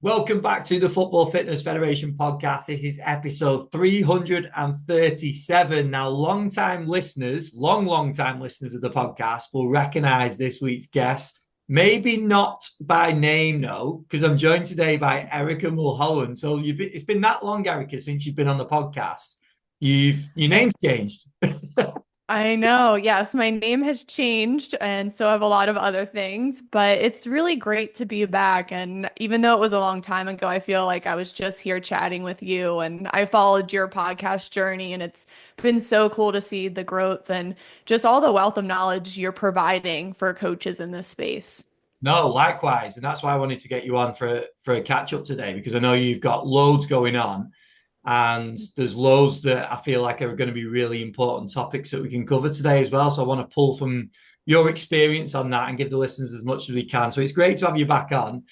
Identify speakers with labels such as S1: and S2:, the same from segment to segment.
S1: Welcome back to the Football Fitness Federation podcast. This is episode 337. Now, long time listeners of the podcast will recognize this week's guest. Maybe not by name, no, because I'm joined today by Erica Mulholland. So it's been that long, Erica, since you've been on the podcast. Your name's changed.
S2: I know. Yes, my name has changed, and so have a lot of other things, but it's really great to be back. And even though it was a long time ago, I feel like I was just here chatting with you, and I followed your podcast journey, and it's been so cool to see the growth and just all the wealth of knowledge you're providing for coaches in this space.
S1: No, likewise, and that's why I wanted to get you on for a catch up today because I know you've got loads going on. And there's loads that I feel like are going to be really important topics that we can cover today as well. So I want to pull from your experience on that and give the listeners as much as we can. So it's great to have you back on.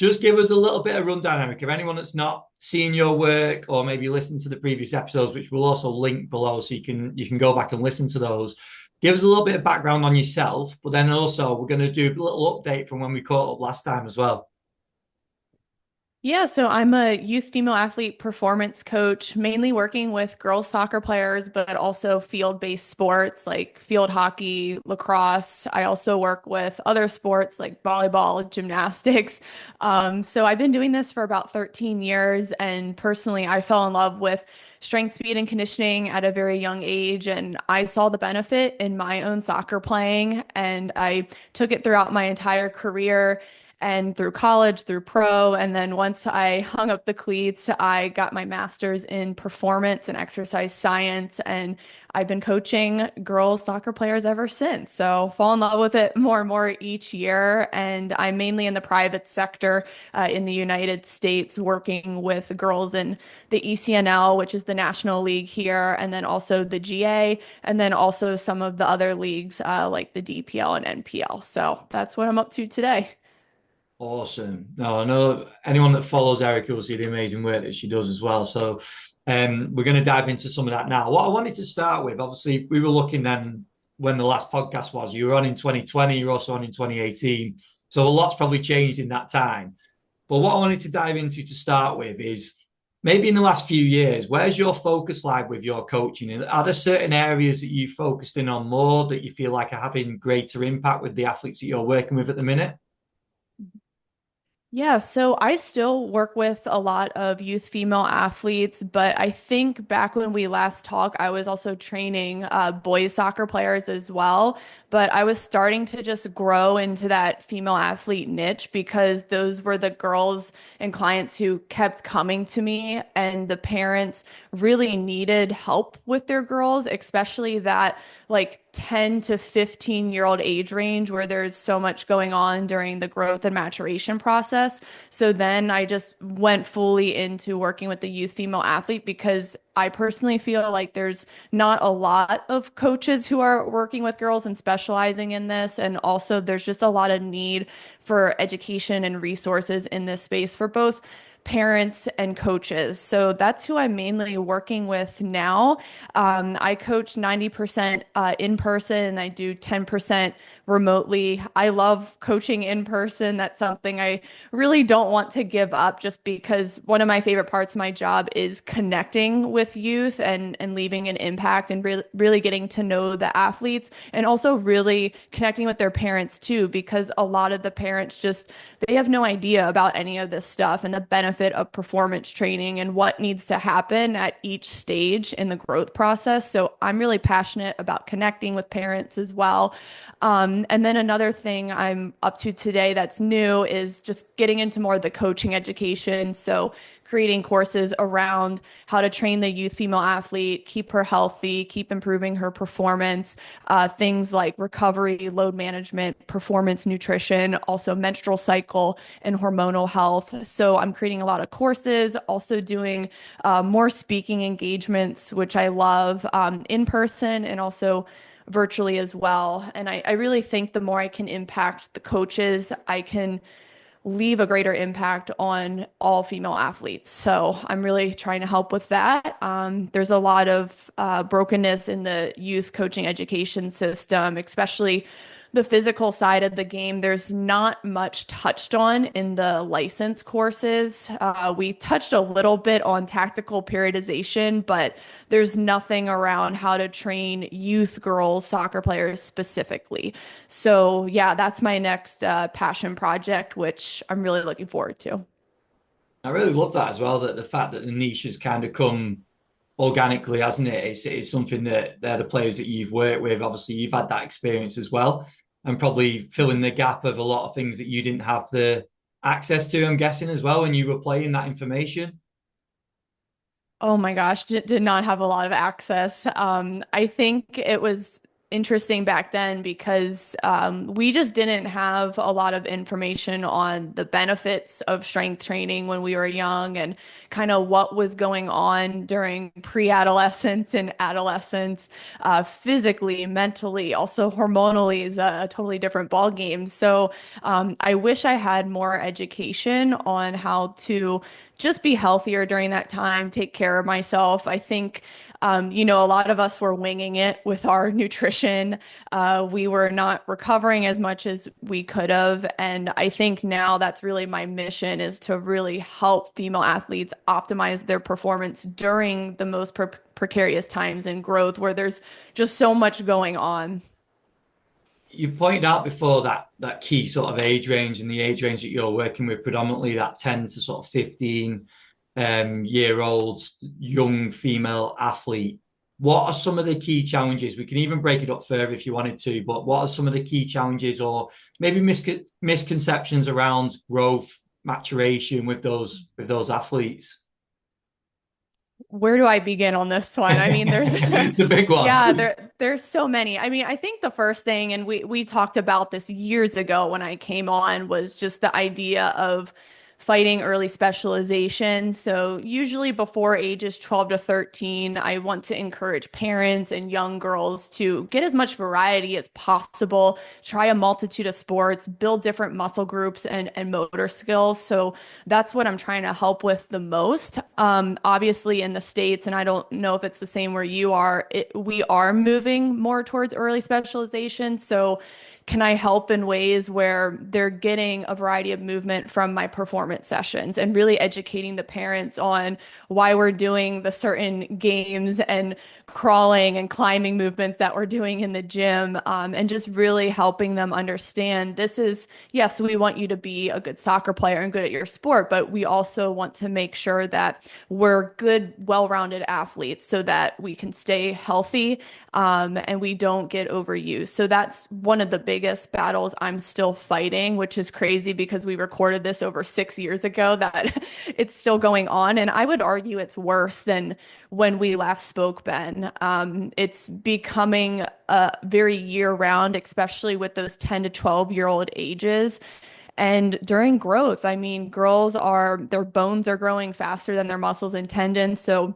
S1: Just give us a little bit of rundown, Erica. Anyone that's not seen your work or maybe listened to the previous episodes, which we'll also link below, so you can go back and listen to those. Give us a little bit of background on yourself, but then also we're going to do a little update from when we caught up last time as well.
S2: Yeah, so I'm a youth female athlete performance coach, mainly working with girls soccer players, but also field-based sports like field hockey, lacrosse. I also work with other sports like volleyball, gymnastics. So I've been doing this for about 13 years, and personally, I fell in love with strength, speed, and conditioning at a very young age, and I saw the benefit in my own soccer playing, and I took it throughout my entire career and through college, through pro. And then once I hung up the cleats, I got my master's in performance and exercise science. And I've been coaching girls soccer players ever since. So fall in love with it more and more each year. And I'm mainly in the private sector in the United States, working with girls in the ECNL, which is the national league here, and then also the GA, and then also some of the other leagues like the DPL and NPL. So that's what I'm up to today.
S1: Awesome. No, I know anyone that follows Erica will see the amazing work that she does as well. So we're going to dive into some of that now. What I wanted to start with, obviously, we were looking then when the last podcast was. You were on in 2020, you're also on in 2018. So a lot's probably changed in that time. But what I wanted to dive into to start with is maybe in the last few years, where's your focus like with your coaching? And are there certain areas that you focused in on more that you feel like are having greater impact with the athletes that you're working with at the minute?
S2: Yeah, so I still work with a lot of youth female athletes, but I think back when we last talked, I was also training boys soccer players as well. But I was starting to just grow into that female athlete niche because those were the girls and clients who kept coming to me, and the parents really needed help with their girls, especially that like 10 to 15-year-old age range where there's so much going on during the growth and maturation process. So then I just went fully into working with the youth female athlete because I personally feel like there's not a lot of coaches who are working with girls and specializing in this. And also, there's just a lot of need for education and resources in this space for both parents and coaches. So that's who I'm mainly working with now. I coach 90% in person and I do 10% remotely. I love coaching in person. That's something I really don't want to give up just because one of my favorite parts of my job is connecting with youth and leaving an impact and really getting to know the athletes and also really connecting with their parents too, because a lot of the parents just they have no idea about any of this stuff and the benefit of performance training and what needs to happen at each stage in the growth process. So I'm really passionate about connecting with parents as well. And then another thing I'm up to today that's new is just getting into more of the coaching education. So creating courses around how to train the youth female athlete, keep her healthy, keep improving her performance, things like recovery, load management, performance nutrition, also menstrual cycle and hormonal health. So I'm creating a lot of courses, also doing more speaking engagements, which I love in person and also virtually as well. And I really think the more I can impact the coaches, I can leave a greater impact on all female athletes. So I'm really trying to help with that. There's a lot of brokenness in the youth coaching education system, especially the physical side of the game, there's not much touched on in the license courses. We touched a little bit on tactical periodization, but there's nothing around how to train youth girls soccer players specifically. So, yeah, that's my next passion project, which I'm really looking forward to.
S1: I really love that as well, that the fact that the niche has kind of come organically, hasn't it? It's something that they're the players that you've worked with. Obviously, you've had that experience as well, and probably filling the gap of a lot of things that you didn't have the access to, I'm guessing, as well, when you were playing that information.
S2: Oh my gosh, did not have a lot of access. I think it was interesting back then because we just didn't have a lot of information on the benefits of strength training when we were young and kind of what was going on during pre-adolescence and adolescence, physically, mentally, also hormonally is a totally different ball game. So I wish I had more education on how to just be healthier during that time, take care of myself. I think, a lot of us were winging it with our nutrition. We were not recovering as much as we could have. And I think now that's really my mission is to really help female athletes optimize their performance during the most precarious times in growth where there's just so much going on.
S1: You pointed out before that key sort of age range and the age range that you're working with, predominantly that 10 to sort of 15 year old young female athlete. What are some of the key challenges? We can even break it up further if you wanted to, but what are some of the key challenges or maybe misconceptions around growth, maturation with those athletes?
S2: Where do I begin on this one? I mean, there's
S1: The big one.
S2: yeah, there's so many. I mean, I think the first thing, and we talked about this years ago when I came on, was just the idea of fighting early specialization. So usually before ages 12 to 13, I want to encourage parents and young girls to get as much variety as possible, try a multitude of sports, build different muscle groups and motor skills. So that's what I'm trying to help with the most. Obviously, in the States, and I don't know if it's the same where you are, we are moving more towards early specialization. So, can I help in ways where they're getting a variety of movement from my performance sessions and really educating the parents on why we're doing the certain games and crawling and climbing movements that we're doing in the gym, and just really helping them understand this is, yes, we want you to be a good soccer player and good at your sport, but we also want to make sure that we're good, well-rounded athletes so that we can stay healthy, and we don't get overused. So that's one of the biggest battles I'm still fighting, which is crazy because we recorded this over 6 years ago that it's still going on. And I would argue it's worse than when we last spoke, Ben. It's becoming very year round, especially with those 10 to 12-year-old ages. And during growth, I mean, their bones are growing faster than their muscles and tendons. So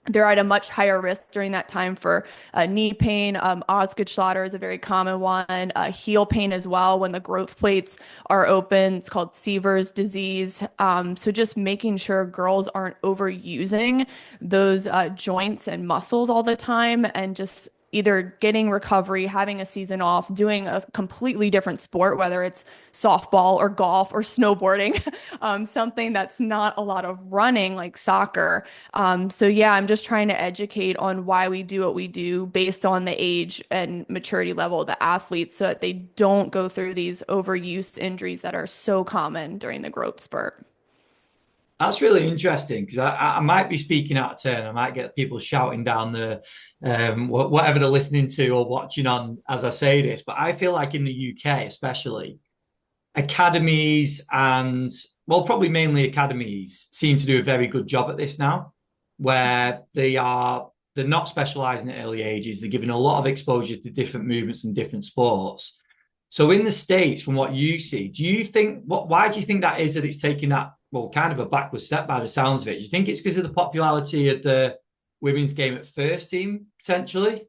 S2: they're at a much higher risk during that time for knee pain. Osgood-Schlatter is a very common one. Heel pain as well when the growth plates are open. It's called Seaver's disease. So just making sure girls aren't overusing those joints and muscles all the time and just either getting recovery, having a season off, doing a completely different sport, whether it's softball or golf or snowboarding, something that's not a lot of running like soccer. So yeah, I'm just trying to educate on why we do what we do based on the age and maturity level of the athletes so that they don't go through these overuse injuries that are so common during the growth spurt.
S1: That's really interesting because I might be speaking out of turn. I might get people shouting down the whatever they're listening to or watching on as I say this. But I feel like in the UK, especially, academies and well, probably mainly academies seem to do a very good job at this now, where they're not specializing at early ages. They're giving a lot of exposure to different movements and different sports. So in the States, from what you see, do you think why do you think that is that it's taking that well, kind of a backward step by the sounds of it? Do you think it's because of the popularity of the women's game at first team, potentially?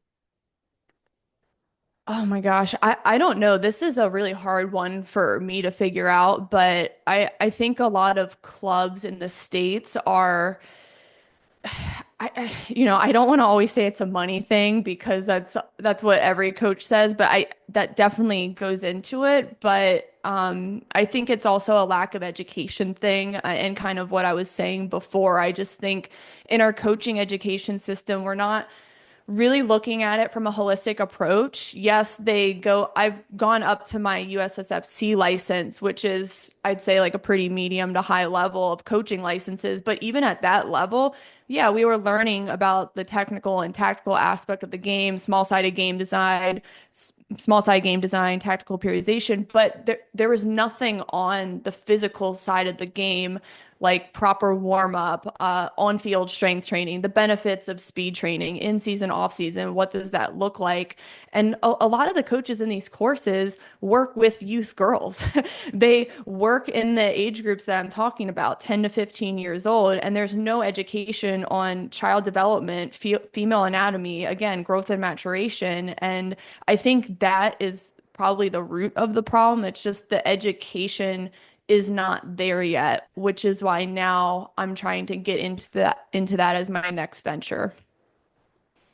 S2: Oh my gosh, I don't know. This is a really hard one for me to figure out, but I think a lot of clubs in the States are I don't want to always say it's a money thing because that's what every coach says, but that definitely goes into it. But I think it's also a lack of education thing, and kind of what I was saying before. I just think in our coaching education system, we're not really looking at it from a holistic approach. Yes, I've gone up to my USSFC license, which is, I'd say, like a pretty medium to high level of coaching licenses. But even at that level, yeah, we were learning about the technical and tactical aspect of the game, small side game design, tactical periodization, but there was nothing on the physical side of the game, like proper warm up, on field strength training, the benefits of speed training, in season, off season. What does that look like? And a lot of the coaches in these courses work with youth girls. They work in the age groups that I'm talking about, 10 to 15 years old, and there's no education on child development, female anatomy, again, growth and maturation. And I think that is probably the root of the problem. It's just the education is not there yet, which is why now I'm trying to get into that as my next venture.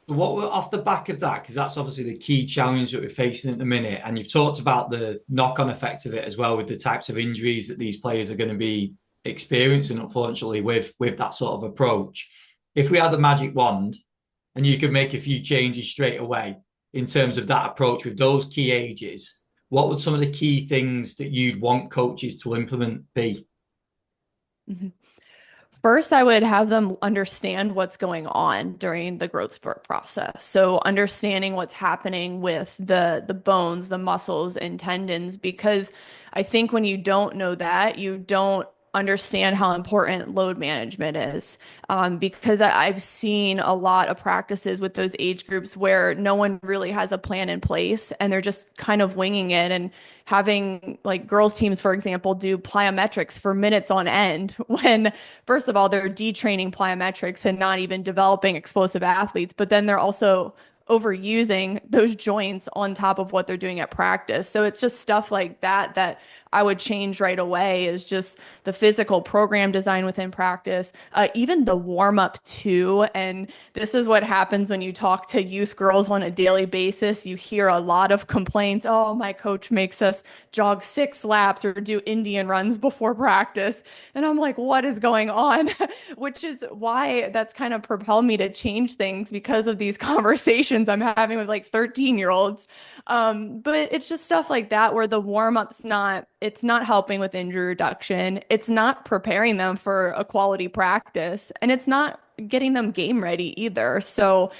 S1: What we're off the back of that, because that's obviously the key challenge that we're facing at the minute, and you've talked about the knock-on effect of it as well with the types of injuries that these players are going to be experiencing, unfortunately, with that sort of approach. If we had a magic wand and you could make a few changes straight away in terms of that approach with those key ages, what would some of the key things that you'd want coaches to implement be?
S2: Mhm. First, I would have them understand what's going on during the growth spurt process. So understanding what's happening with the bones, the muscles and tendons, because I think when you don't know that, you don't understand how important load management is. Because I've seen a lot of practices with those age groups where no one really has a plan in place and they're just kind of winging it and having like girls teams, for example, do plyometrics for minutes on end when first of all, they're detraining plyometrics and not even developing explosive athletes, but then they're also overusing those joints on top of what they're doing at practice. So it's just stuff like that I would change right away is just the physical program design within practice, even the warm up too. And this is what happens when you talk to youth girls on a daily basis. You hear a lot of complaints. Oh, my coach makes us jog 6 laps or do Indian runs before practice. And I'm like, what is going on? Which is why that's kind of propelled me to change things because of these conversations I'm having with like 13-year-olds. But it's just stuff like that where the warm-up's it's not helping with injury reduction. It's not preparing them for a quality practice, and it's not getting them game ready either. So,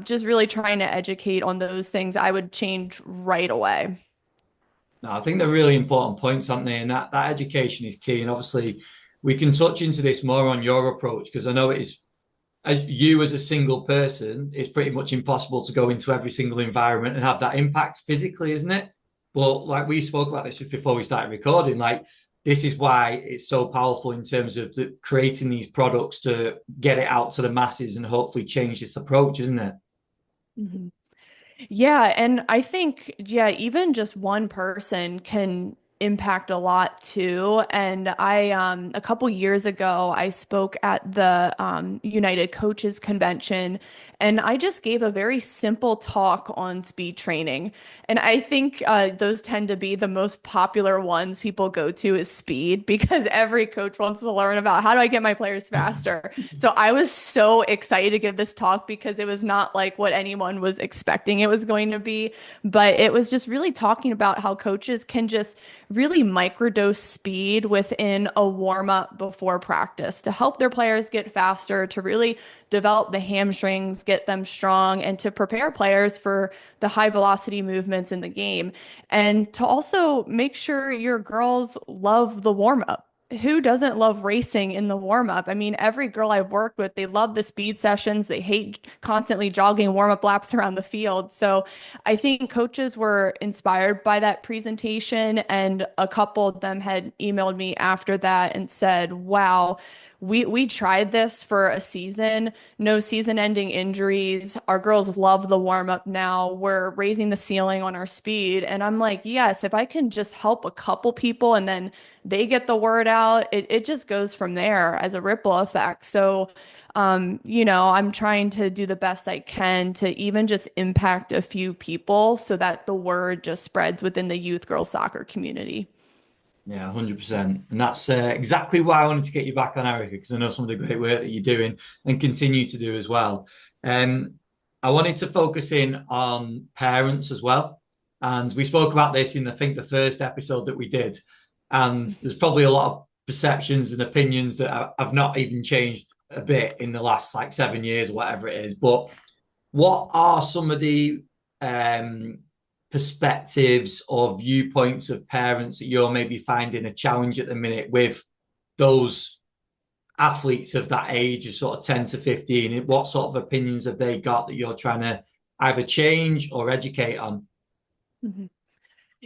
S2: just really trying to educate on those things I would change right away.
S1: No, I think they're really important points, aren't they? And that education is key. And obviously, we can touch into this more on your approach because I know it is as you as a single person, it's pretty much impossible to go into every single environment and have that impact physically, isn't it? But like we spoke about this just before we started recording, like this is why it's so powerful in terms of creating these products to get it out to the masses and hopefully change this approach, isn't it?
S2: Mhm. Yeah, and I think, yeah, even just one person can impact a lot too. And a couple years ago, I spoke at the United Coaches Convention, and I just gave a very simple talk on speed training. And I think those tend to be the most popular ones people go to is speed because every coach wants to learn about how do I get my players faster. So I was so excited to give this talk because it was not like what anyone was expecting it was going to be, but it was just really talking about how coaches can just really microdose speed within a warm up before practice to help their players get faster, to really develop the hamstrings, get them strong, and to prepare players for the high velocity movements in the game. And to also make sure your girls love the warm up. Who doesn't love racing in the warm up? I mean, every girl I've worked with, they love the speed sessions. They hate constantly jogging warm up laps around the field. So I think coaches were inspired by that presentation, and a couple of them had emailed me after that and said, "Wow, we tried this for a season, no season-ending injuries. Our girls love the warm-up now. We're raising the ceiling on our speed." And I'm like, yes, if I can just help a couple people and then they get the word out, it just goes from there as a ripple effect. So, I'm trying to do the best I can to even just impact a few people so that the word just spreads within the youth girls soccer community.
S1: Yeah, 100%. And that's exactly why I wanted to get you back on, Erica, because I know some of the great work that you're doing and continue to do as well. Um, I wanted to focus in on parents as well. And we spoke about this in, I think, the first episode that we did. And there's probably a lot of perceptions and opinions that have not even changed a bit in the last like 7 years or whatever it is. But what are some of the um, perspectives or viewpoints of parents that you're maybe finding a challenge at the minute with those athletes of that age of sort of 10 to 15? What sort of opinions have they got that you're trying to either change or educate on?
S2: Mhm.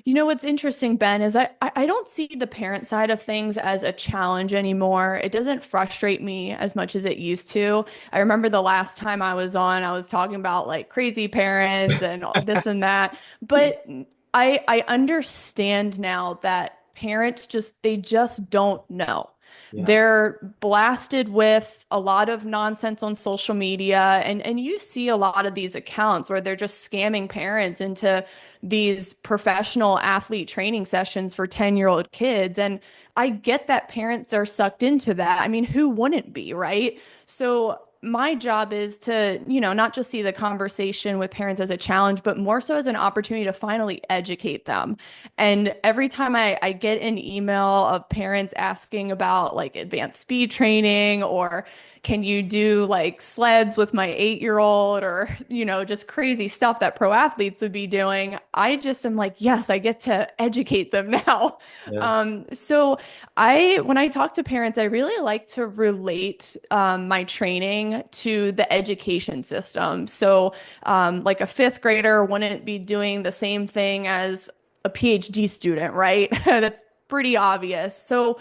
S2: You know what's interesting, Ben, is I don't see the parent side of things as a challenge anymore. It doesn't frustrate me as much as it used to. I remember the last time I was on, I was talking about like crazy parents and this and that. But I understand now that parents they just don't know.
S1: Yeah.
S2: They're blasted with a lot of nonsense on social media, and you see a lot of these accounts where they're just scamming parents into these professional athlete training sessions for 10-year-old kids. And I get that parents are sucked into that. I mean, who wouldn't be, right? So my job is to, not just see the conversation with parents as a challenge, but more so as an opportunity to finally educate them. And every time I get an email of parents asking about like advanced speed training, or can you do like sleds with my 8-year-old, or, just crazy stuff that pro athletes would be doing, I just am like, yes, I get to educate them now.
S1: Yeah.
S2: So when I talk to parents, I really like to relate my training to the education system. So, like a fifth grader wouldn't be doing the same thing as a PhD student, right? That's pretty obvious. So,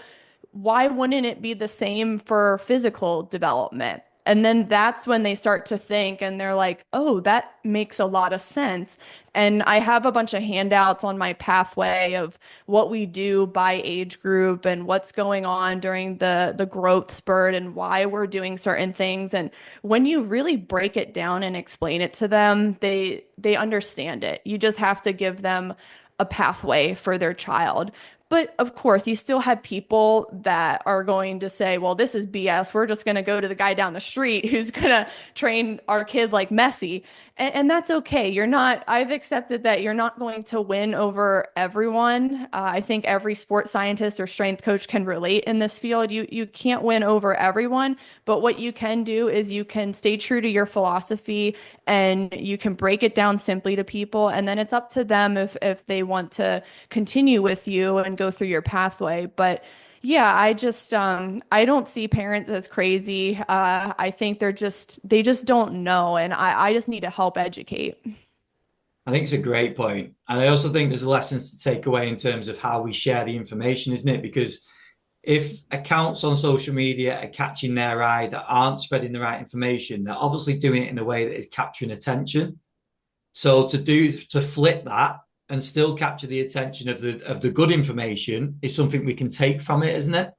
S2: why wouldn't it be the same for physical development? And then that's when they start to think and they're like, oh, that makes a lot of sense. And I have a bunch of handouts on my pathway of what we do by age group and what's going on during the growth spurt and why we're doing certain things. And when you really break it down and explain it to them, they understand it. You just have to give them a pathway for their child. But of course, you still have people that are going to say, well, this is BS. We're just going to go to the guy down the street who's going to train our kid like Messi. And that's okay. I've accepted that you're not going to win over everyone. I think every sports scientist or strength coach can relate in this field. You can't win over everyone, but what you can do is you can stay true to your philosophy and you can break it down simply to people. And then it's up to them if they want to continue with you and go through your pathway. But yeah, I don't see parents as crazy. I think they just don't know, and I just need to help educate.
S1: I think it's a great point. And I also think there's lessons to take away in terms of how we share the information, isn't it? Because if accounts on social media are catching their eye that aren't spreading the right information, they're obviously doing it in a way that is capturing attention. So to flip that and still capture the attention of the good information is something we can take from it, isn't it?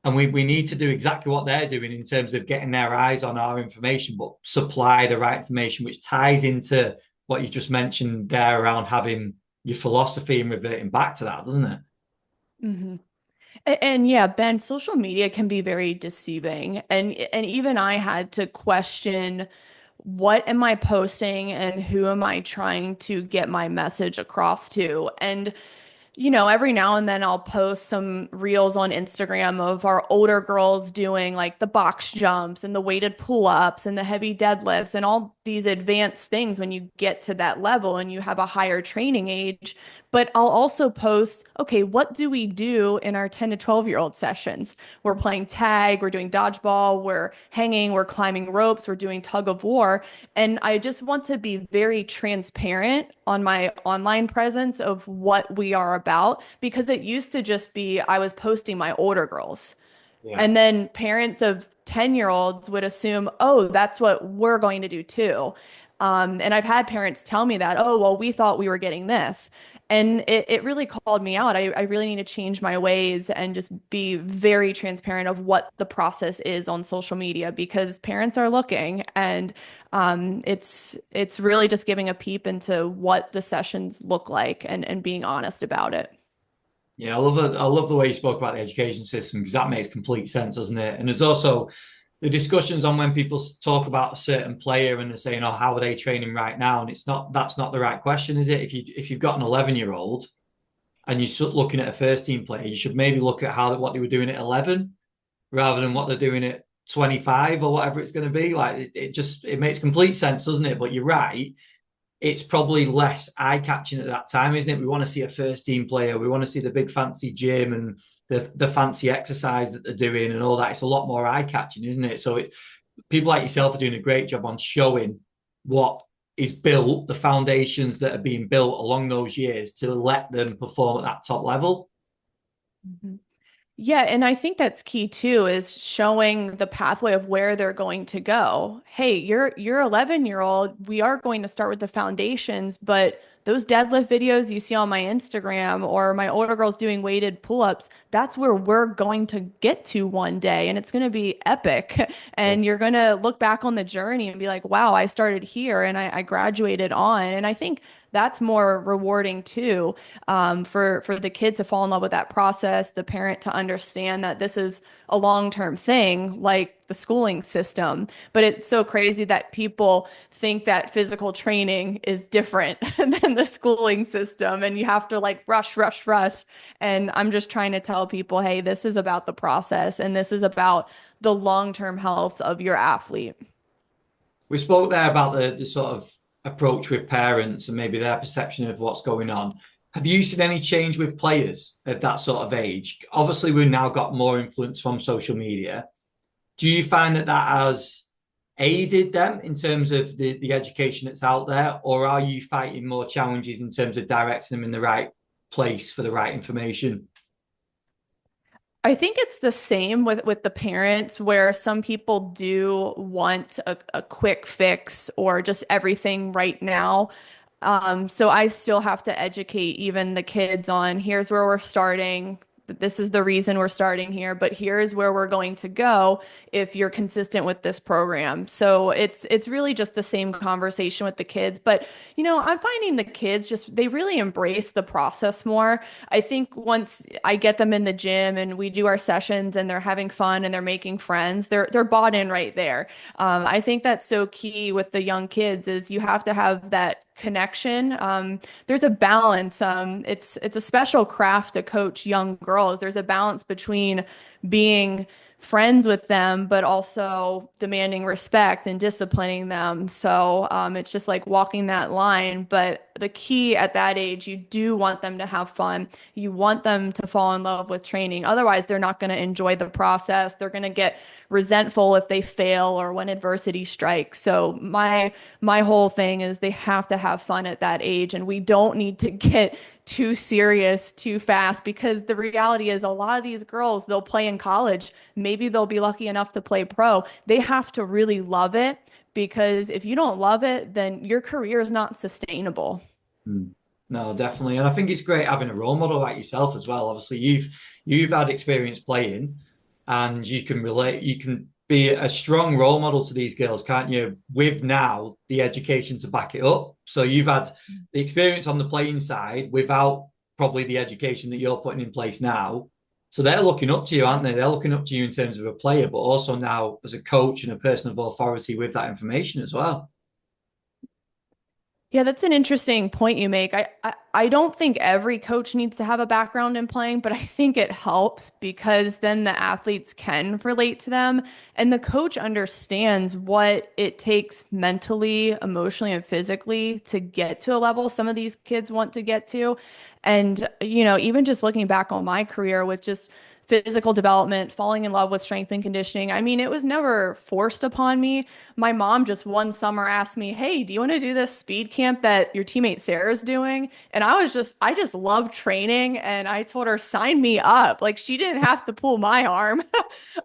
S1: And we need to do exactly what they're doing in terms of getting their eyes on our information, but supply the right information, which ties into what you just mentioned there around having your philosophy and reverting back to that, doesn't it?
S2: Hmm. And yeah, Ben, social media can be very deceiving. And even I had to question, what am I posting and who am I trying to get my message across to? And every now and then I'll post some reels on Instagram of our older girls doing like the box jumps and the weighted pull-ups and the heavy deadlifts and all these advanced things when you get to that level and you have a higher training age. But I'll also post, okay, what do we do in our 10 to 12-year-old sessions? We're playing tag, we're doing dodgeball, we're hanging, we're climbing ropes, we're doing tug of war. And I just want to be very transparent on my online presence of what we are about, because it used to just be I was posting my older girls.
S1: Yeah.
S2: And then parents of 10-year-olds would assume, oh, that's what we're going to do too. And I've had parents tell me that, oh, well, we thought we were getting this. And it really called me out. I really need to change my ways and just be very transparent of what the process is on social media because parents are looking and it's really just giving a peep into what the sessions look like and being honest about it.
S1: Yeah, I love the way you spoke about the education system because that makes complete sense, doesn't it? And there's also the discussions on when people talk about a certain player and they're saying, "Oh, how are they training right now?" And it's not that's not the right question, is it? If you've got an 11-year-old and you're looking at a first team player, you should maybe look at how what they were doing at 11 rather than what they're doing at 25 or whatever it's going to be. Like it just it makes complete sense, doesn't it? But you're right, it's probably less eye-catching at that time, isn't it? We want to see a first team player. We want to see the big fancy gym and the fancy exercise that they're doing and all that. It's a lot more eye-catching, isn't it? So people like yourself are doing a great job on showing what is built, the foundations that are being built along those years to let them perform at that top level.
S2: Mhm. Yeah, and I think that's key too, is showing the pathway of where they're going to go. Hey, you're 11-year-old. We are going to start with the foundations, but those deadlift videos you see on my Instagram or my older girls doing weighted pull-ups, that's where we're going to get to one day, and it's going to be epic.
S1: Yeah.
S2: And you're going to look back on the journey and be like, wow, I started here and I graduated on. And I think that's more rewarding too, for the kid to fall in love with that process, the parent to understand that this is a long-term thing, like the schooling system. But it's so crazy that people think that physical training is different than the schooling system, and you have to like rush, rush, rush. And I'm just trying to tell people, hey, this is about the process, and this is about the long-term health of your athlete.
S1: We spoke there about the sort of approach with parents and maybe their perception of what's going on. Have you seen any change with players of that sort of age? Obviously, we've now got more influence from social media. Do you find that that has aided them in terms of the education that's out there, or are you fighting more challenges in terms of directing them in the right place for the right information?
S2: I think it's the same with the parents where some people do want a quick fix or just everything right now. So I still have to educate even the kids on here's where we're starting. This is the reason we're starting here, but here's where we're going to go if you're consistent with this program. So it's really just the same conversation with the kids. But I'm finding the kids just they really embrace the process more. I think once I get them in the gym and we do our sessions and they're having fun and they're making friends, they're bought in right there. I think that's so key with the young kids is you have to have that connection. There's a balance. It's a special craft to coach young girls. There's a balance between being friends with them, but also demanding respect and disciplining them. So it's just like walking that line. But the key at that age, you do want them to have fun. You want them to fall in love with training. Otherwise, they're not going to enjoy the process. They're going to get resentful if they fail or when adversity strikes. So my whole thing is they have to have fun at that age, and we don't need to get too serious too fast because the reality is a lot of these girls they'll play in college, maybe they'll be lucky enough to play pro. They have to really love it because if you don't love it, then your career is not sustainable.
S1: Mm. No, definitely. And I think it's great having a role model like yourself as well. Obviously, you've had experience playing and you can relate, you can be a strong role model to these girls, can't you? With now the education to back it up. So you've had the experience on the playing side without probably the education that you're putting in place now. So they're looking up to you, aren't they? They're looking up to you in terms of a player, but also now as a coach and a person of authority with that information as well.
S2: Yeah, that's an interesting point you make. I don't think every coach needs to have a background in playing, but I think it helps because then the athletes can relate to them and the coach understands what it takes mentally, emotionally, and physically to get to a level some of these kids want to get to. And, even just looking back on my career with just physical development, falling in love with strength and conditioning. I mean, it was never forced upon me. My mom just one summer asked me, "Hey, do you want to do this speed camp that your teammate Sarah's doing?" And I just love training. And I told her, sign me up. Like she didn't have to pull my arm.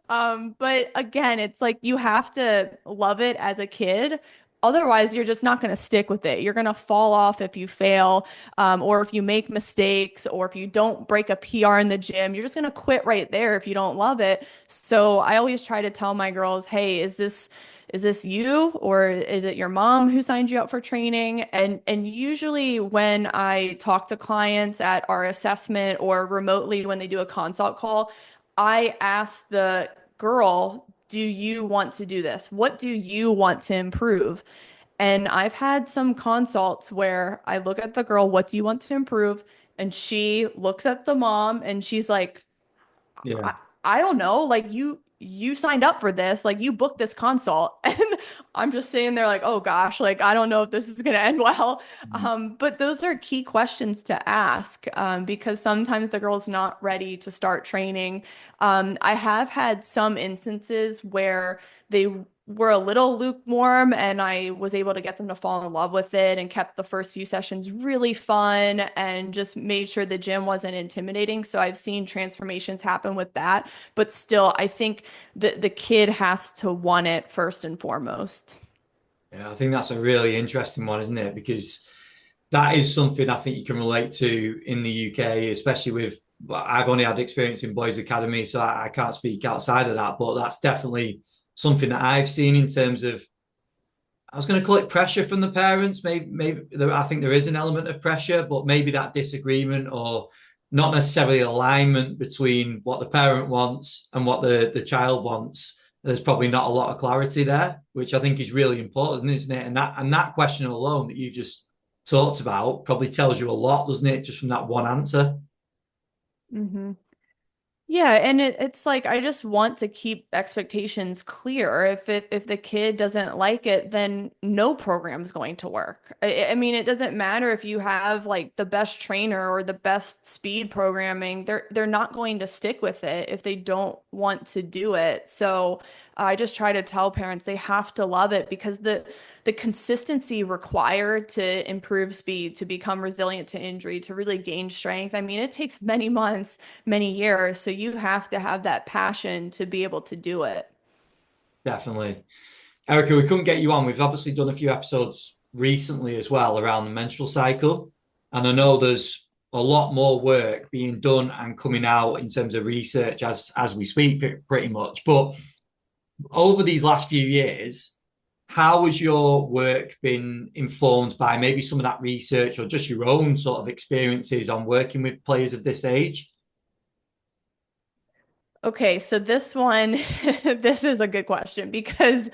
S2: But again, it's like you have to love it as a kid. otherwise you're just not going to stick with it. You're going to fall off if you fail, or if you make mistakes, or if you don't break a PR in the gym, you're just going to quit right there if you don't love it. So I always try to tell my girls, hey, is this you, or is it your mom who signed you up for training? And usually when I talk to clients at our assessment or remotely when they do a consult call, I ask the girl, do you want to do this? What do you want to improve? And I've had some consults where I look at the girl, what do you want to improve? And she looks at the mom and she's like,
S1: Yeah.
S2: I, I don't know, like you signed up for this, like you booked this consult. And I'm just sitting there like, oh gosh, like I don't know if this is going to end well. But those are key questions to ask, because sometimes the girl's not ready to start training. I have had some instances where they were a little lukewarm and I was able to get them to fall in love with it and kept the first few sessions really fun and just made sure the gym wasn't intimidating. So I've seen transformations happen with that. But still, I think the kid has to want it first and foremost.
S1: Yeah, I think that's a really interesting one, isn't it? Because that is something I think you can relate to in the UK, especially with, well, I've only had experience in boys' academy, so I can't speak outside of that. But that's definitely something that I've seen in terms of, I was going to call it pressure from the parents. I think there is an element of pressure, but maybe that disagreement or not necessarily alignment between what the parent wants and what the child wants. There's probably not a lot of clarity there, which I think is really important, isn't it? And that question alone that you just talked about probably tells you a lot, doesn't it? Just from that one answer.
S2: Hmm. Yeah, and it's like I just want to keep expectations clear. If the kid doesn't like it, then no program's going to work. I mean, it doesn't matter if you have like the best trainer or the best speed programming. They're not going to stick with it if they don't want to do it. So I just try to tell parents they have to love it because the consistency required to improve speed, to become resilient to injury, to really gain strength. I mean, it takes many months, many years. So you have to have that passion to be able to do it.
S1: Definitely. Erica, we couldn't get you on. We've obviously done a few episodes recently as well around the menstrual cycle. And I know there's a lot more work being done and coming out in terms of research as we speak, pretty much. But over these last few years, how has your work been informed by maybe some of that research or just your own sort of experiences on working with players of this age?
S2: Okay, so this one, this is a good question because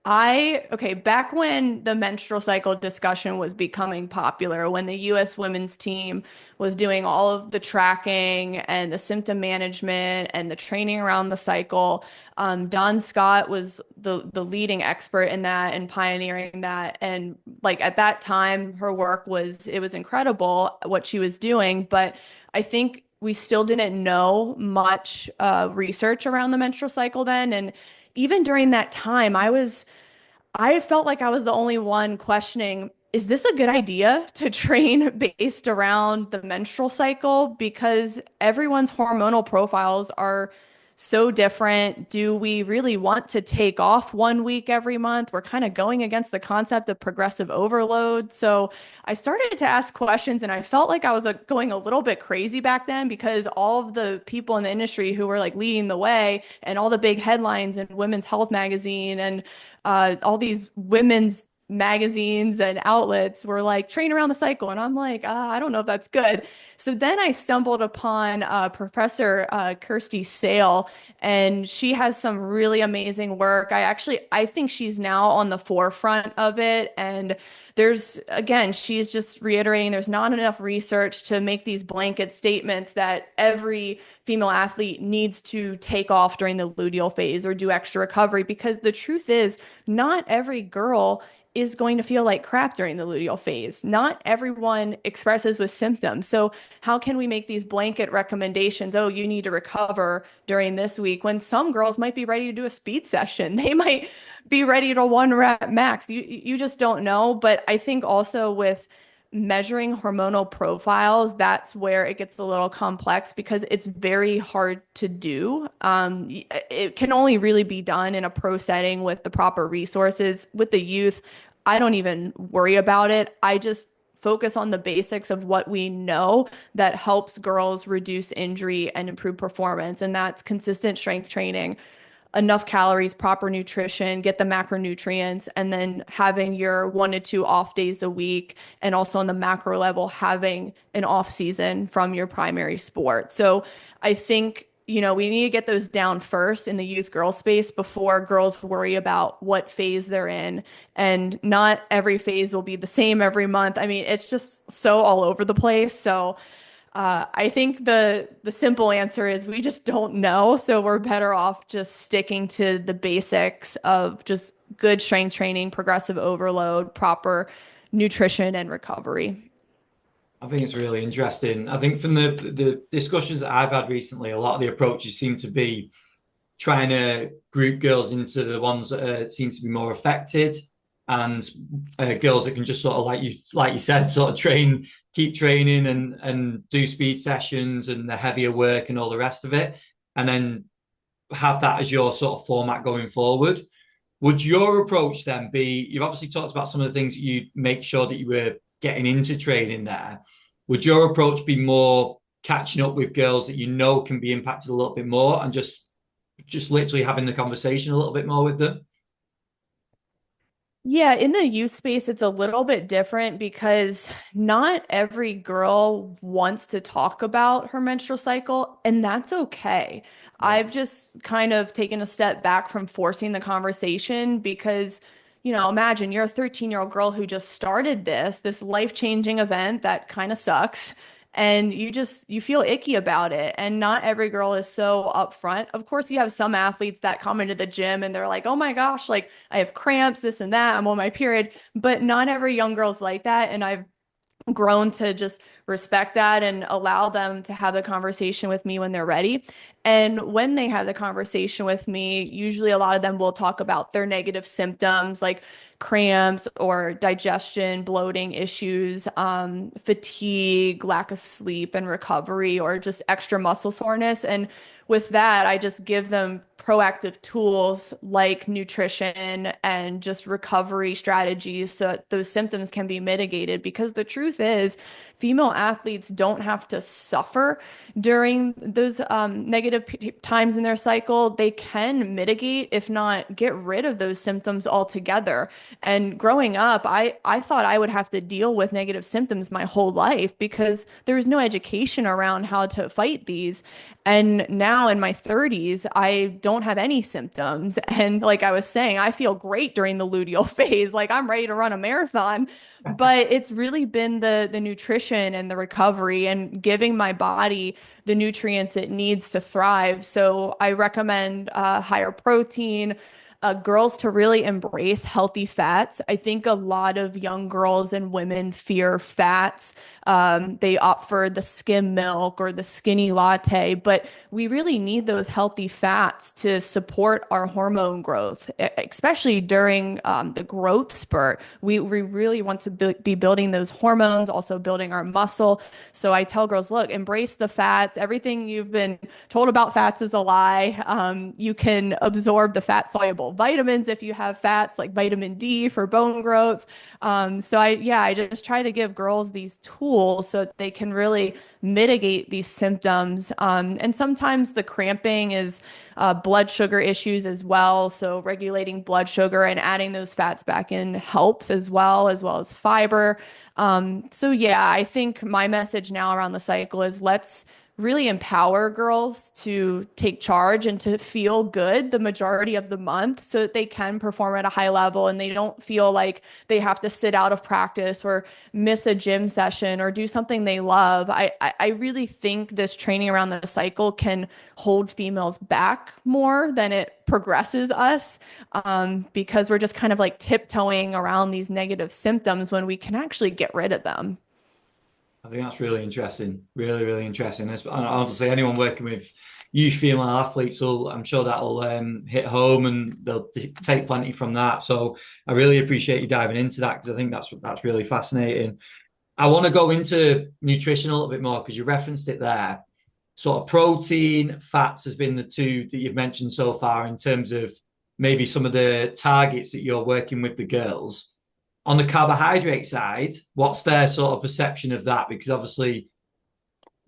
S2: okay, back when the menstrual cycle discussion was becoming popular, when the US women's team was doing all of the tracking and the symptom management and the training around the cycle, Dawn Scott was the leading expert in that and pioneering that. And like at that time, her work it was incredible what she was doing. But I think we still didn't know much research around the menstrual cycle then. And even during that time, I felt like I was the only one questioning, is this a good idea to train based around the menstrual cycle? Because everyone's hormonal profiles are so different. Do we really want to take off 1 week every month? We're kind of going against the concept of progressive overload. So I started to ask questions and I felt like I was going a little bit crazy back then because all of the people in the industry who were like leading the way and all the big headlines in Women's Health magazine and all these women's magazines and outlets were like train around the cycle and I'm like I don't know if that's good. So then I stumbled upon Professor Kirsty Sale, and she has some really amazing work. I think she's now on the forefront of it. And again, she's just reiterating there's not enough research to make these blanket statements that every female athlete needs to take off during the luteal phase or do extra recovery, because the truth is not every girl is going to feel like crap during the luteal phase. Not everyone expresses with symptoms. So how can we make these blanket recommendations? Oh, you need to recover during this week when some girls might be ready to do a speed session. They might be ready to one rep max. You just don't know. But I think also with measuring hormonal profiles, that's where it gets a little complex because it's very hard to do. It can only really be done in a pro setting with the proper resources. With the youth, I don't even worry about it. I just focus on the basics of what we know that helps girls reduce injury and improve performance. And that's consistent strength training, enough calories, proper nutrition, get the macronutrients, and then having your 1 to 2 off days a week. And also on the macro level, having an off season from your primary sport. So I think, we need to get those down first in the youth girl space before girls worry about what phase they're in. And not every phase will be the same every month. I mean, it's just so all over the place. So I think the simple answer is we just don't know. So we're better off just sticking to the basics of just good strength training, progressive overload, proper nutrition and recovery.
S1: I think it's really interesting. I think from the discussions that I've had recently, a lot of the approaches seem to be trying to group girls into the ones that seem to be more affected, and girls that can just sort of like you said, sort of keep training and do speed sessions and the heavier work and all the rest of it, and then have that as your sort of format going forward. Would your approach then be, you've obviously talked about some of the things that you make sure that you were getting into training there. Would your approach be more catching up with girls that you know can be impacted a little bit more and just literally having the conversation a little bit more with them?
S2: Yeah, in the youth space, it's a little bit different because not every girl wants to talk about her menstrual cycle, and that's okay.
S1: Yeah.
S2: I've just kind of taken a step back from forcing the conversation because, imagine you're a 13-year-old girl who just started this life-changing event that kind of sucks, and you feel icky about it. And not every girl is so upfront. Of course, you have some athletes that come into the gym and they're like, oh my gosh, like I have cramps, this and that, I'm on my period. But not every young girl's like that. And I've grown to just respect that and allow them to have the conversation with me when they're ready. And when they have the conversation with me, usually a lot of them will talk about their negative symptoms like cramps or digestion, bloating issues, fatigue, lack of sleep and recovery, or just extra muscle soreness. And with that, I just give them proactive tools like nutrition and just recovery strategies so that those symptoms can be mitigated. Because the truth is, female athletes don't have to suffer during those negative times in their cycle. They can mitigate, if not get rid of those symptoms altogether. And growing up, I thought I would have to deal with negative symptoms my whole life because there was no education around how to fight these. And now in my 30s, I don't have any symptoms. And like I was saying, I feel great during the luteal phase. Like I'm ready to run a marathon. But it's really been the nutrition and the recovery and giving my body the nutrients it needs to thrive. So I recommend higher protein, girls to really embrace healthy fats. I think a lot of young girls and women fear fats. They opt for the skim milk or the skinny latte, but we really need those healthy fats to support our hormone growth, especially during the growth spurt. We really want to be building those hormones, also building our muscle. So I tell girls, look, embrace the fats. Everything you've been told about fats is a lie. You can absorb the fat soluble vitamins if you have fats like vitamin D for bone growth. So I just try to give girls these tools so that they can really mitigate these symptoms. And sometimes the cramping is blood sugar issues as well. So regulating blood sugar and adding those fats back in helps as well as fiber. So yeah, I think my message now around the cycle is let's really empower girls to take charge and to feel good the majority of the month so that they can perform at a high level and they don't feel like they have to sit out of practice or miss a gym session or do something they love. I really think this training around the cycle can hold females back more than it progresses us, because we're just kind of like tiptoeing around these negative symptoms when we can actually get rid of them.
S1: I think that's really interesting, really, really interesting. And obviously, anyone working with youth female athletes will, I'm sure that'll hit home, and they'll take plenty from that. So I really appreciate you diving into that because I think that's really fascinating. I want to go into nutrition a little bit more because you referenced it there. Sort of protein, fats has been the two that you've mentioned so far in terms of maybe some of the targets that you're working with the girls. On the carbohydrate side, what's their sort of perception of that? Because obviously,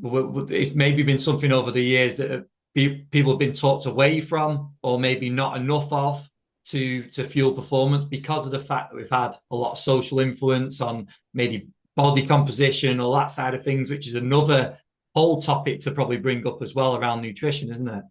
S1: it's maybe been something over the years that people have been talked away from, or maybe not enough of, to fuel performance because of the fact that we've had a lot of social influence on maybe body composition or that side of things, which is another whole topic to probably bring up as well around nutrition, isn't it?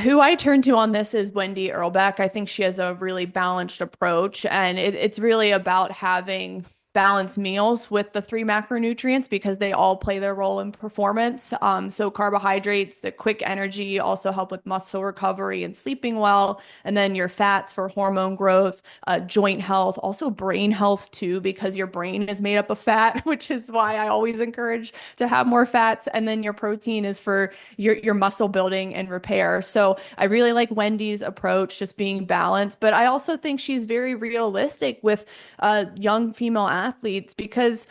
S2: Who I turn to on this is Wendy Earlbeck. I think she has a really balanced approach, and it's really about having balanced meals with the three macronutrients because they all play their role in performance. So carbohydrates, the quick energy, also help with muscle recovery and sleeping well, and then your fats for hormone growth, joint health, also brain health too, because your brain is made up of fat, which is why I always encourage to have more fats, and then your protein is for your muscle building and repair. So I really like Wendy's approach, just being balanced. But I also think she's very realistic with young female athletes because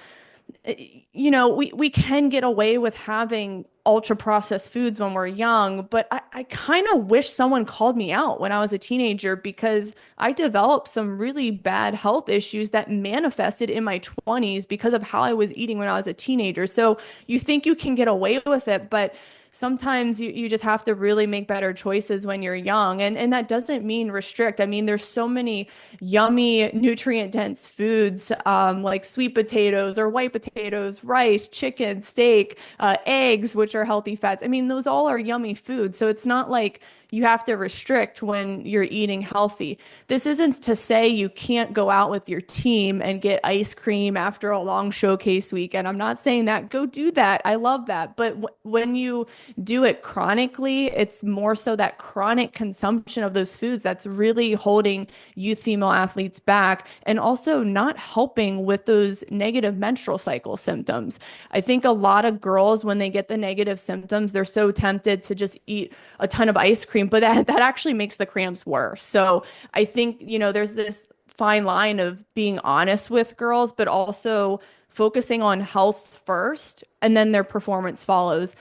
S2: we can get away with having ultra processed foods when we're young, but I kind of wish someone called me out when I was a teenager because I developed some really bad health issues that manifested in my 20s because of how I was eating when I was a teenager. So you think you can get away with it, but sometimes you just have to really make better choices when you're young. And that doesn't mean restrict. I mean, there's so many yummy, nutrient dense foods like sweet potatoes or white potatoes, rice, chicken, steak, eggs, which are healthy fats. I mean, those all are yummy foods. So it's not like you have to restrict when you're eating healthy. This isn't to say you can't go out with your team and get ice cream after a long showcase weekend. I'm not saying that. Go do that. I love that. But when you do it chronically, it's more so that chronic consumption of those foods that's really holding youth female athletes back and also not helping with those negative menstrual cycle symptoms. I think a lot of girls, when they get the negative symptoms, they're so tempted to just eat a ton of ice cream, but that actually makes the cramps worse. So I think, there's this fine line of being honest with girls, but also focusing on health first and then their performance follows.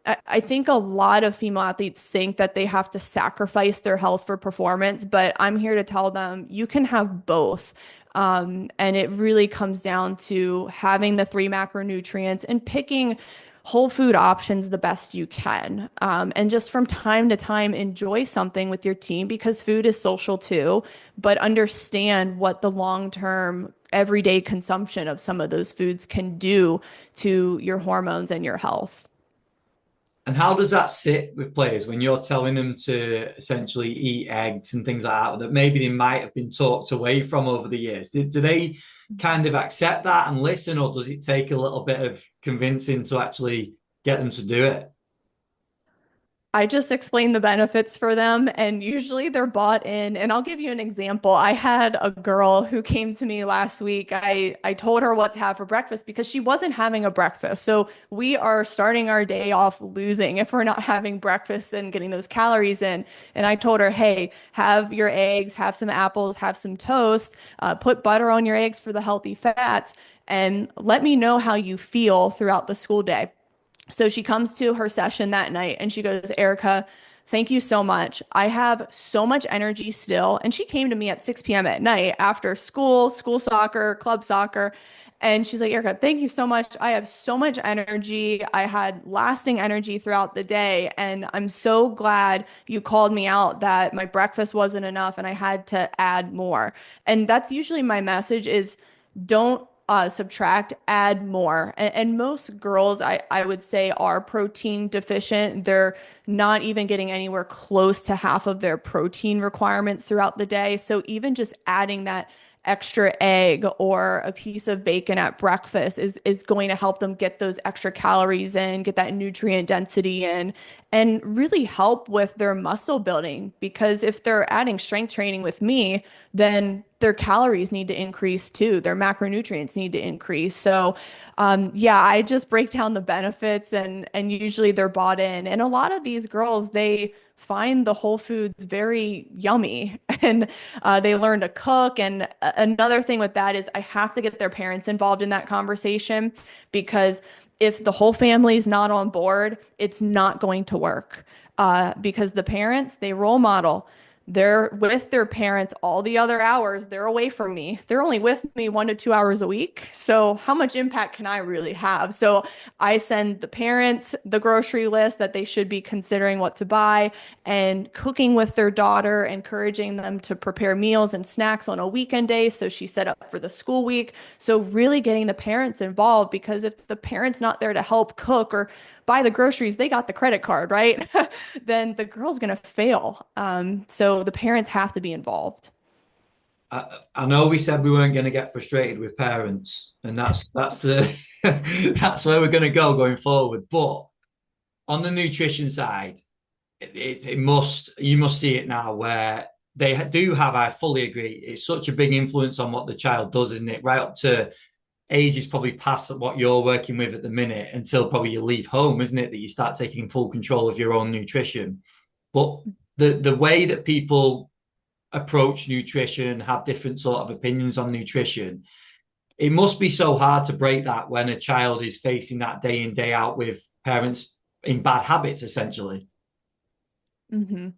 S2: I think a lot of female athletes think that they have to sacrifice their health for performance, but I'm here to tell them you can have both. And it really comes down to having the three macronutrients and picking whole food options the best you can. And just from time to time, enjoy something with your team because food is social too, but understand what the long term everyday consumption of some of those foods can do to your hormones and your health.
S1: And how does that sit with players when you're telling them to essentially eat eggs and things like that maybe they might have been talked away from over the years? Do they kind of accept that and listen, or does it take a little bit of convincing to actually get them to do it?
S2: I just explain the benefits for them, and usually they're bought in. And I'll give you an example. I had a girl who came to me last week. I told her what to have for breakfast because she wasn't having a breakfast. So we are starting our day off losing if we're not having breakfast and getting those calories in. And I told her, hey, have your eggs, have some apples, have some toast, put butter on your eggs for the healthy fats, and let me know how you feel throughout the school day. So she comes to her session that night and she goes, Erica, thank you so much. I have so much energy still. And she came to me at 6 p.m. at night after school soccer, club soccer. And she's like, Erica, thank you so much. I have so much energy. I had lasting energy throughout the day. And I'm so glad you called me out that my breakfast wasn't enough and I had to add more. And that's usually my message is don't subtract, add more. And most girls, I would say, are protein deficient. They're not even getting anywhere close to half of their protein requirements throughout the day. So even just adding that extra egg or a piece of bacon at breakfast is going to help them get those extra calories in, get that nutrient density in, and really help with their muscle building. Because if they're adding strength training with me, then their calories need to increase too. Their macronutrients need to increase. So, yeah, I just break down the benefits and usually they're bought in. And a lot of these girls, they find the whole foods very yummy and they learn to cook. And another thing with that is I have to get their parents involved in that conversation because if the whole family is not on board, it's not going to work because the parents, they role model. they're with their parents all the other hours. They're away from me. They're only with me 1 to 2 hours a week. So how much impact can I really have? So I send the parents the grocery list that they should be considering what to buy and cooking with their daughter, encouraging them to prepare meals and snacks on a weekend day. So she's set up for the school week. So really getting the parents involved, because if the parent's not there to help cook or buy the groceries, they got the credit card, right? Then the girl's going to fail. So the parents have to be involved.
S1: I know we said we weren't going to get frustrated with parents, and that's the that's where we're going to go going forward. But on the nutrition side, it must you must see it now where they do have. I fully agree. It's such a big influence on what the child does, isn't it? Right up to ages probably past what you're working with at the minute until probably you leave home, isn't it? That you start taking full control of your own nutrition. But the way that people approach nutrition, have different sort of opinions on nutrition, it must be so hard to break that when a child is facing that day in, day out with parents in bad habits, essentially.
S2: Hmm.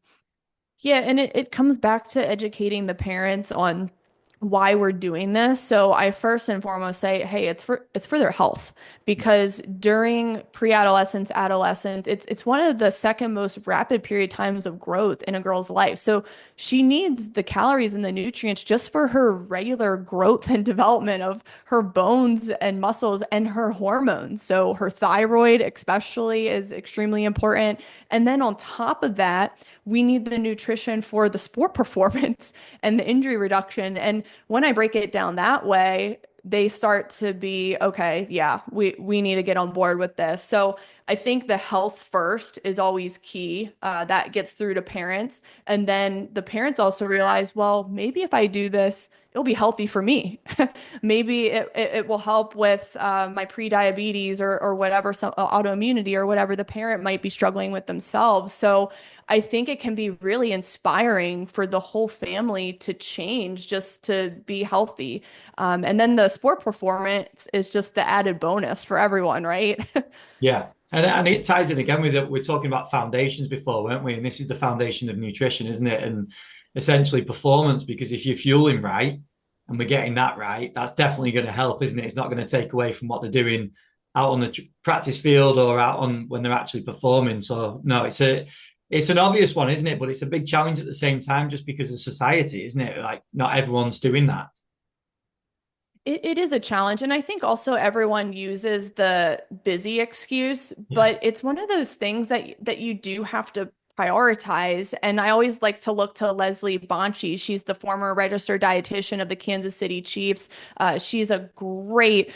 S2: Yeah, and it comes back to educating the parents on why we're doing this. So I first and foremost say, hey, it's for their health, because during pre-adolescence, adolescence, it's one of the second most rapid period times of growth in a girl's life. So she needs the calories and the nutrients just for her regular growth and development of her bones and muscles and her hormones. So her thyroid especially is extremely important. And then on top of that, we need the nutrition for the sport performance and the injury reduction. And when I break it down that way, they start to be, okay, yeah, we need to get on board with this. So I think the health first is always key. That gets through to parents. And then the parents also realize, well, maybe if I do this, it'll be healthy for me. Maybe it will help with my pre-diabetes or whatever, some autoimmunity or whatever the parent might be struggling with themselves. So I think it can be really inspiring for the whole family to change just to be healthy. And then the sport performance is just the added bonus for everyone, right?
S1: Yeah. And it ties in again with it. We're talking about foundations before, weren't we? And this is the foundation of nutrition, isn't it? And essentially performance, because if you're fueling right and we're getting that right, that's definitely going to help, isn't it? It's not going to take away from what they're doing out on the practice field or out on when they're actually performing. So no, it's an obvious one, isn't it? But it's a big challenge at the same time, just because of society, isn't it? Like not everyone's doing that.
S2: It is a challenge. And I think also everyone uses the busy excuse,
S1: Yeah.
S2: but it's one of those things that you do have to prioritize. And I always like to look to Leslie Bonchi. She's the former registered dietitian of the Kansas City Chiefs. She's a great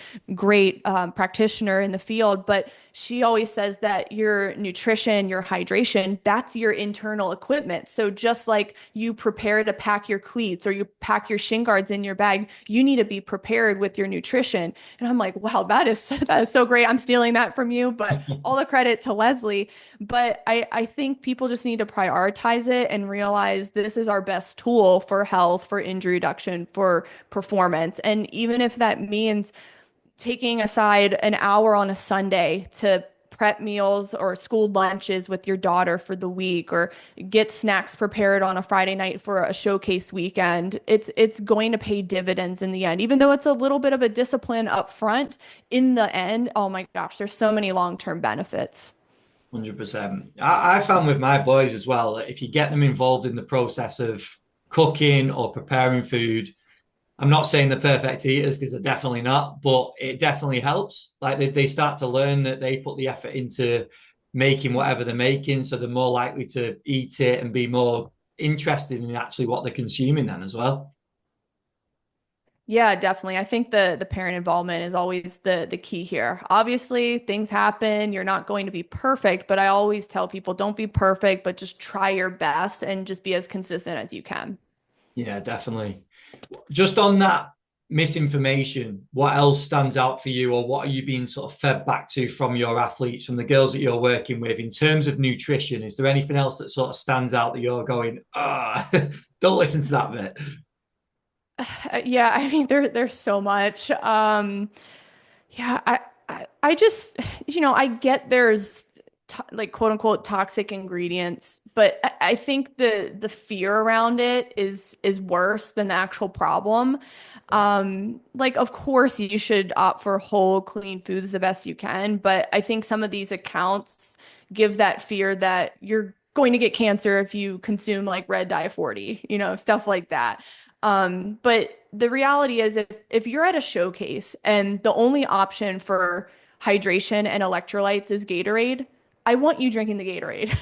S2: practitioner in the field, but she always says that your nutrition, your hydration, that's your internal equipment. So just like you prepare to pack your cleats or you pack your shin guards in your bag, you need to be prepared with your nutrition. And I'm like, wow, that is so great. I'm stealing that from you, but all the credit to Leslie. But I think people just need to prioritize it and realize this is our best tool for health, for injury reduction, for performance. And even if that means taking aside an hour on a Sunday to prep meals or school lunches with your daughter for the week or get snacks prepared on a Friday night for a showcase weekend, it's going to pay dividends in the end. Even though it's a little bit of a discipline up front, in the end, oh my gosh, there's so many long-term benefits.
S1: 100%. I found with my boys as well, that if you get them involved in the process of cooking or preparing food, I'm not saying they're perfect eaters because they're definitely not, but it definitely helps. Like they start to learn that they put the effort into making whatever they're making, so they're more likely to eat it and be more interested in actually what they're consuming then as well.
S2: Yeah, definitely. I think the parent involvement is always the key here. Obviously, things happen. You're not going to be perfect, but I always tell people don't be perfect, but just try your best and just be as consistent as you can.
S1: Yeah, definitely. Just on that misinformation, what else stands out for you, or what are you being sort of fed back to from your athletes, from the girls that you're working with in terms of nutrition? Is there anything else that sort of stands out that you're going, ah, don't listen to that bit?
S2: Yeah, I mean there's so much. Yeah, I just I get there's like quote unquote toxic ingredients. But I think the fear around it is worse than the actual problem. Like of course you should opt for whole, clean foods the best you can, but I think some of these accounts give that fear that you're going to get cancer if you consume like red dye 40, stuff like that. But the reality is if you're at a showcase and the only option for hydration and electrolytes is Gatorade, I want you drinking the Gatorade.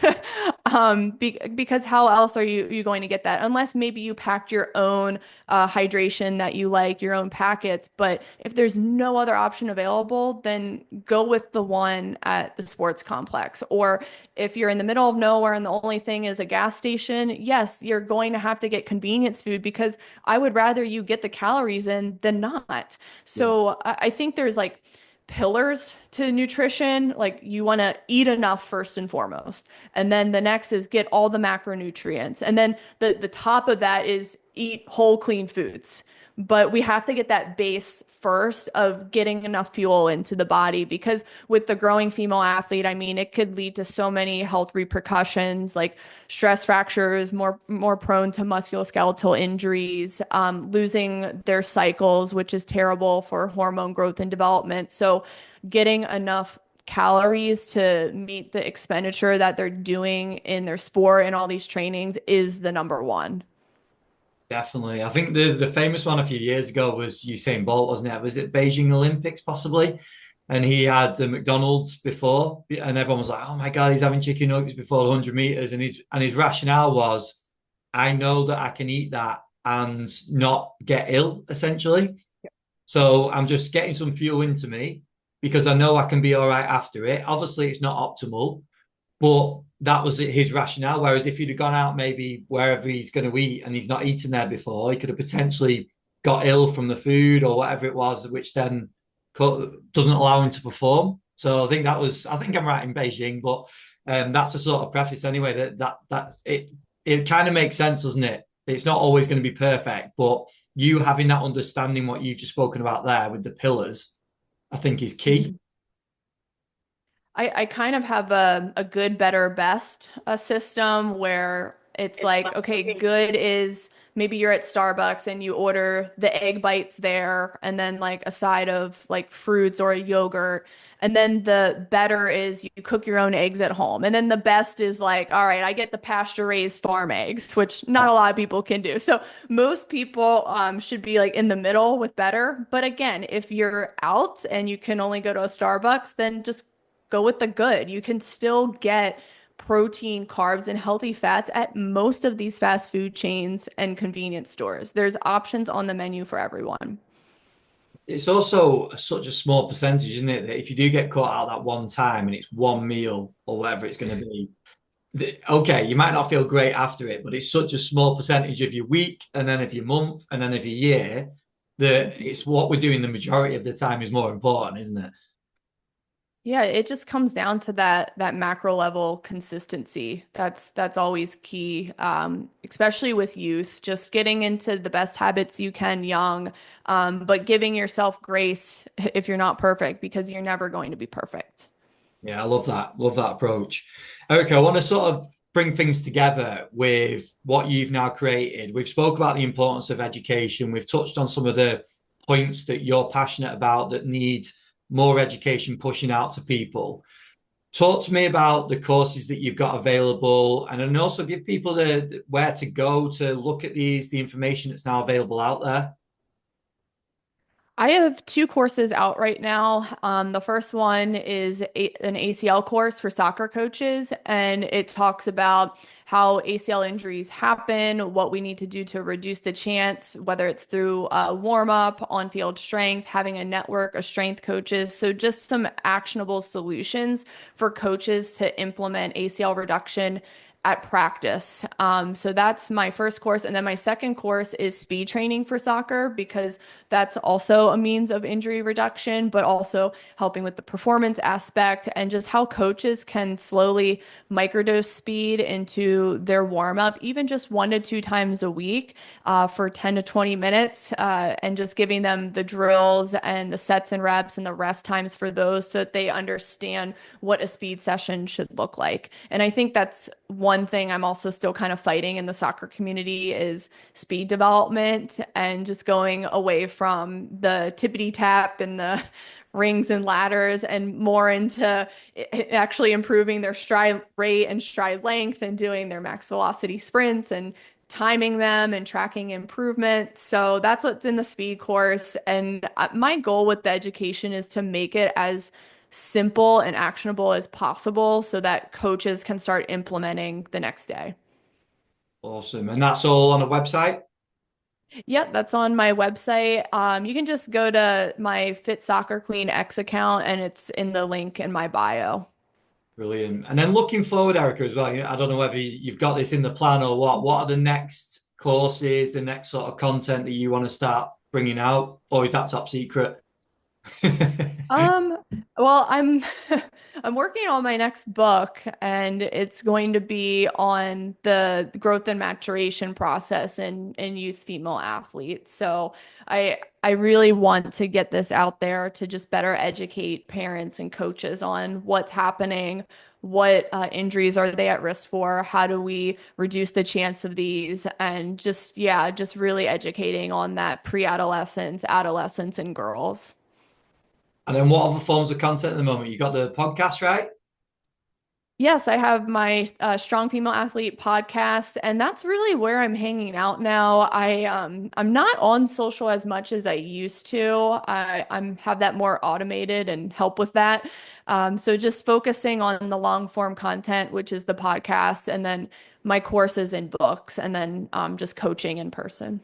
S2: Because how else are you going to get that? Unless maybe you packed your own hydration that you like, your own packets. But if there's no other option available, then go with the one at the sports complex. Or if you're in the middle of nowhere and the only thing is a gas station, yes, you're going to have to get convenience food because I would rather you get the calories in than not.
S1: Yeah.
S2: So I think there's like pillars to nutrition. Like you want to eat enough first and foremost. And then the next is get all the macronutrients. And then the top of that is eat whole clean foods. But we have to get that base first of getting enough fuel into the body because with the growing female athlete, I mean, it could lead to so many health repercussions like stress fractures, more prone to musculoskeletal injuries, losing their cycles, which is terrible for hormone growth and development. So getting enough calories to meet the expenditure that they're doing in their sport and all these trainings is the number one.
S1: Definitely. I think the famous one a few years ago was Usain Bolt, wasn't it? Was it Beijing Olympics possibly? And he had the McDonald's before, and everyone was like, "Oh my God, he's having chicken nuggets before the 100 meters." And his rationale was, "I know that I can eat that and not get ill, essentially. So I'm just getting some fuel into me because I know I can be all right after it. Obviously, it's not optimal, but that was his rationale. Whereas if he'd have gone out maybe wherever he's going to eat and he's not eaten there before, he could have potentially got ill from the food or whatever it was, which then doesn't allow him to perform. So I think that was, I think I'm right in Beijing, but that's the sort of preface anyway. That it kind of makes sense, doesn't it? It's not always going to be perfect, but you having that understanding, what you've just spoken about there with the pillars, I think is key.
S2: Mhm. I kind of have a good, better, best system where it's like, okay, good is maybe you're at Starbucks and you order the egg bites there and then like a side of like fruits or a yogurt. And then the better is you cook your own eggs at home. And then the best is like, all right, I get the pasture raised farm eggs, which not a lot of people can do. So most people should be like in the middle with better. But again, if you're out and you can only go to a Starbucks, then just go with the good. You can still get protein, carbs, and healthy fats at most of these fast food chains and convenience stores. There's options on the menu for everyone.
S1: It's also such a small percentage, isn't it? That if you do get caught out that one time and it's one meal or whatever it's going to be, okay, you might not feel great after it, but it's such a small percentage of your week and then of your month and then of your year that it's what we're doing the majority of the time is more important, isn't it?
S2: Yeah, it just comes down to that macro level consistency. That's always key, especially with youth. Just getting into the best habits you can young, but giving yourself grace if you're not perfect because you're never going to be perfect.
S1: Yeah, I love that. Love that approach. Erica, I want to sort of bring things together with what you've now created. We've spoke about the importance of education. We've touched on some of the points that you're passionate about that need more education pushing out to people. Talk to me about the courses that you've got available and also give people where to go to look at the information that's now available out there.
S2: I have two courses out right now. The first one is an ACL course for soccer coaches, and it talks about how ACL injuries happen, what we need to do to reduce the chance, whether it's through warm up, on field strength, having a network of strength coaches. So, just some actionable solutions for coaches to implement ACL reduction at practice. So that's my first course. And then my second course is speed training for soccer because that's also a means of injury reduction, but also helping with the performance aspect and just how coaches can slowly microdose speed into their warm up, even just 1 to 2 times a week for 10 to 20 minutes, and just giving them the drills and the sets and reps and the rest times for those so that they understand what a speed session should look like. And I think that's one thing I'm also still kind of fighting in the soccer community is speed development and just going away from the tippity tap and the rings and ladders and more into actually improving their stride rate and stride length and doing their max velocity sprints and timing them and tracking improvement. So that's what's in the speed course. And my goal with the education is to make it as simple and actionable as possible so that coaches can start implementing the next day.
S1: Awesome. And that's all on a website?
S2: Yep, that's on my website. You can just go to my Fit Soccer Queen X account and it's in the link in my bio.
S1: Brilliant. And then looking forward, Erica, as well, I don't know whether you've got this in the plan or what. What are the next courses, the next sort of content that you want to start bringing out? Or is that top secret?
S2: Um, well, I'm I'm working on my next book and it's going to be on the growth and maturation process in youth female athletes. So I really want to get this out there to just better educate parents and coaches on what's happening, what injuries are they at risk for, how do we reduce the chance of these, and just yeah, just really educating on that pre-adolescence, adolescence, and girls.
S1: And then what other forms of content at the moment? You got the podcast, right?
S2: Yes, I have my Strong Female Athlete podcast, and that's really where I'm hanging out now. I'm not on social as much as I used to. I'm have that more automated and help with that. So just focusing on the long form content, which is the podcast, and then my courses and books, and then just coaching in person.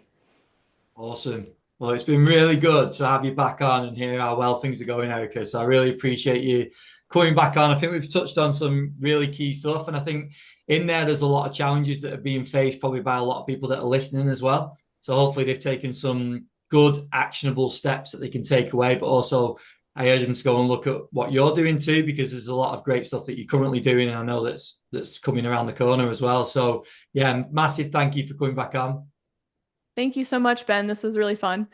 S1: Awesome. Well, it's been really good to have you back on and hear how well things are going, Erica. So I really appreciate you coming back on. I think we've touched on some really key stuff. And I think in there's a lot of challenges that are being faced probably by a lot of people that are listening as well. So hopefully they've taken some good, actionable steps that they can take away. But also, I urge them to go and look at what you're doing too, because there's a lot of great stuff that you're currently doing. And I know that's coming around the corner as well. So yeah, massive thank you for coming back on.
S2: Thank you so much, Ben. This was really fun.